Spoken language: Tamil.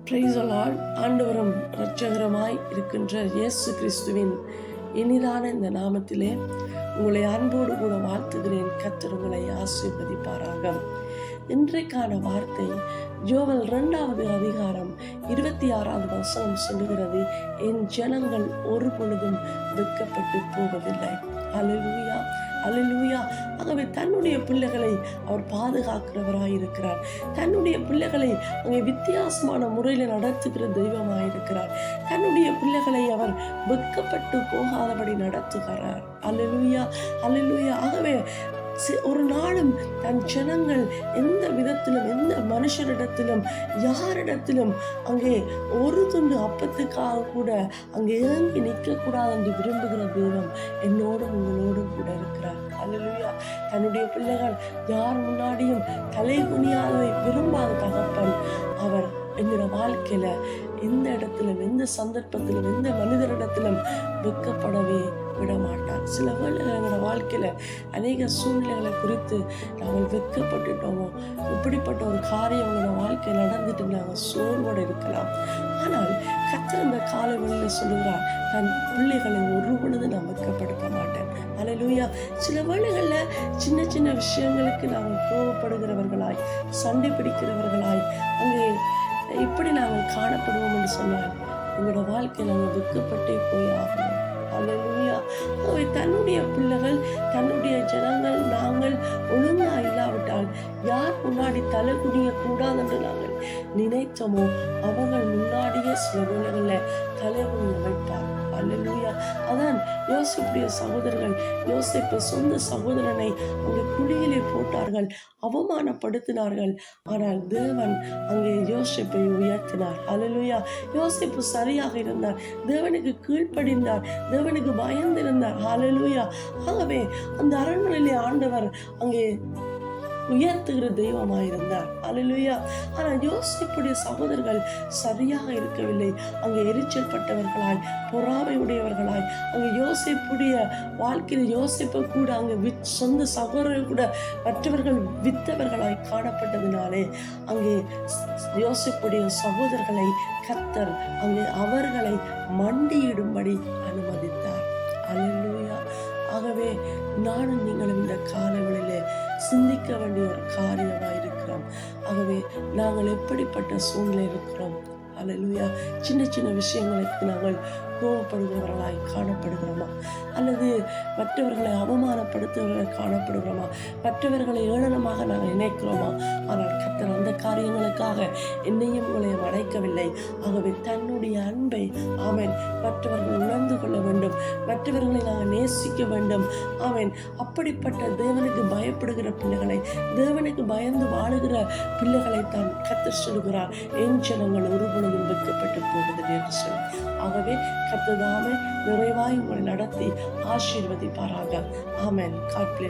Praise the Lord. ஆண்டவரும் இரட்சகருமாய் இருக்கின்ற இயேசு கிறிஸ்துவின் இனிதான இந்த நாமத்திலே உங்களை அன்போடு கூட வாழ்த்துகிறேன். கர்த்தர் உங்களை ஆசீர்வதிப்பாராக. இன்றைக்கான வார்த்தை யோவேல் 2வது அதிகாரம் 26வது வசனம் சொல்லுகிறது, என் ஜனங்கள் ஒரு பொழுதும் வெட்கப்பட்டு போவதில்லை. அல்லேலூயா, அல்லேலூயா. ஆகவே தன்னுடைய பிள்ளைகளை அவர் பாதுகாக்கிறவராயிருக்கிறார். தன்னுடைய பிள்ளைகளை அங்கே வித்தியாசமான முறையில் நடத்துகிற தெய்வமாயிருக்கிறார். தன்னுடைய பிள்ளைகளை அவர் வெட்கப்பட்டு போகாதபடி நடத்துகிறார். அல்லேலூயா, அல்லேலூயா. ஆகவே ஒரு நாளும் தன் ஜனங்கள் எந்த விதத்திலும் எந்த மனுஷரிடத்திலும் யாரிடத்திலும் அங்கே ஒரு துண்டு அப்பத்துக்காக கூட அங்கே இறங்கி நிற்கக்கூடாது என்று விரும்புகிற தெய்வம் என்னோடும் உங்களோடும் கூட இருக்கிறார். அல்லேலூயா. தன்னுடைய பிள்ளைகள் யார் முன்னாடியும் தலை குனியாததை விரும்பாத தகப்பன் அவர் என்கிற வாழ்க்கையில எந்த இடத்திலும் எந்த சந்தர்ப்பத்திலும் எந்த மனிதரிடத்திலும் வெட்கப்படவே விட மாட்டார். சில வேளைகள் எங்களோட வாழ்க்கையில அநேக சூழ்நிலைகளை குறித்து நாங்கள் வெட்கப்பட்டுட்டோமோ, இப்படிப்பட்ட ஒரு காரியம் எங்களோட வாழ்க்கையில் நடந்துட்டு நாங்கள் சோர்வோடு இருக்கலாம். ஆனால் கர்த்தர் இந்த காலை வேளையில சொல்லுகிறார், தன் பிள்ளைகளை ஒரு பொழுது நான் வெட்கப்படுத்த மாட்டேன். அல்லேலூயா. சில வேளைகளில் சின்ன சின்ன விஷயங்களுக்கு நாங்கள் கோபப்படுகிறவர்களாய் சண்டை பிடிக்கிறவர்களாய் அங்கே இப்படி நாங்கள் காணப்படுவோம் என்று சொன்னால் எங்களோட வாழ்க்கையில் நாங்கள் வெட்கப்பட்டே போய் ஆகணும். அல்லேலூயா. அவை தன்னுடைய பிள்ளைகள் தன்னுடைய ஜனங்கள் நாங்கள் ஒழுங்கா இல்லாவிட்டால் யார் முன்னாடி தலை குனிய கூடாது என்று நாங்கள் நினைத்தோமோ அவர்கள் முன்னாடியே சில வேளைகளில் தலை குனிய வைப்பார். அல்லேலூயா. அதான் யோசேப்புடைய சகோதரர்கள் யோசேப்பு சொந்த சகோதரனை அங்கே குழியிலே போட்டார்கள், அவமானப்படுத்தினார்கள். ஆனால் தேவன் அங்கே யோசேப்பை உயர்த்தினார். அல்லேலூயா. யோசேப்பு சரியாக இருந்தார், தேவனுக்கு கீழ்ப்படிந்தார், தேவனுக்கு பயந்திருந்தார். அல்லேலூயா. ஆகவே அந்த அரண்மனையிலே ஆண்டவர் அங்கே உயர்த்துகிற தெய்வமாயிருந்தார். அல்லேலூயா. ஆனால் யோசேப்புடைய சகோதரர்கள் சரியாக இருக்கவில்லை. அங்கே எரிச்சல் பட்டவர்களாய் பொறாமை உடையவர்களாய் அங்கே யோசேப்புடைய வாழ்க்கையில் யோசேப்பை கூட அங்கே சொந்த சகோதரர்கள் கூட மற்றவர்கள் வித்தவர்களாய் காணப்பட்டதினாலே அங்கே யோசேப்புடைய சகோதரர்களை கர்த்தர் அங்கே அவர்களை மண்டியிடும்படி அனுமதித்தார். அல்லேலூயா. ஆகவே நானும் நீங்களும் இந்த காலங்களிலே சிந்திக்க வேண்டிய ஒரு காரியமாயிருக்கிறோம். ஆகவே நாங்கள் எப்படிப்பட்ட சூழ்நிலை இருக்கிறோம்? அல்லேலூயா. சின்ன சின்ன விஷயங்களுக்கு நாங்கள் கோபப்படுகிறவர்களாய் காணப்படுகிறோமா, அல்லது மற்றவர்களை அவமானப்படுத்துவர்களாய் காணப்படுகிறோமா, மற்றவர்களை ஏளனமாக நாங்கள் நினைக்கிறோமா? ஆனால் கர்த்தர் அந்த காரியங்களுக்காக என்னையும் உங்களையும் அடைக்கவில்லை. ஆகவே தன்னுடைய அன்பை ஆமென் மற்றவர்கள் உணர்ந்து கொள்ள வேண்டும், மற்றவர்களை நாங்கள் நேசிக்க வேண்டும். ஆமென். அப்படிப்பட்ட தேவனுக்கு பயப்படுகிற பிள்ளைகளை, தேவனுக்கு பயந்து வாழுகிற பிள்ளைகளை தான் கர்த்தர் சொல்லுகிறார், என் ஜனங்கள் ஒரு பொழுதும் வெட்கப்பட்டு போவதில்லை என்று சொல்லி. ஆகவே கர்த்தர் தாமே நிறைவாய் உங்களை நடத்தி ஆசீர்வதிப்பாராக. ஆமென். God plus.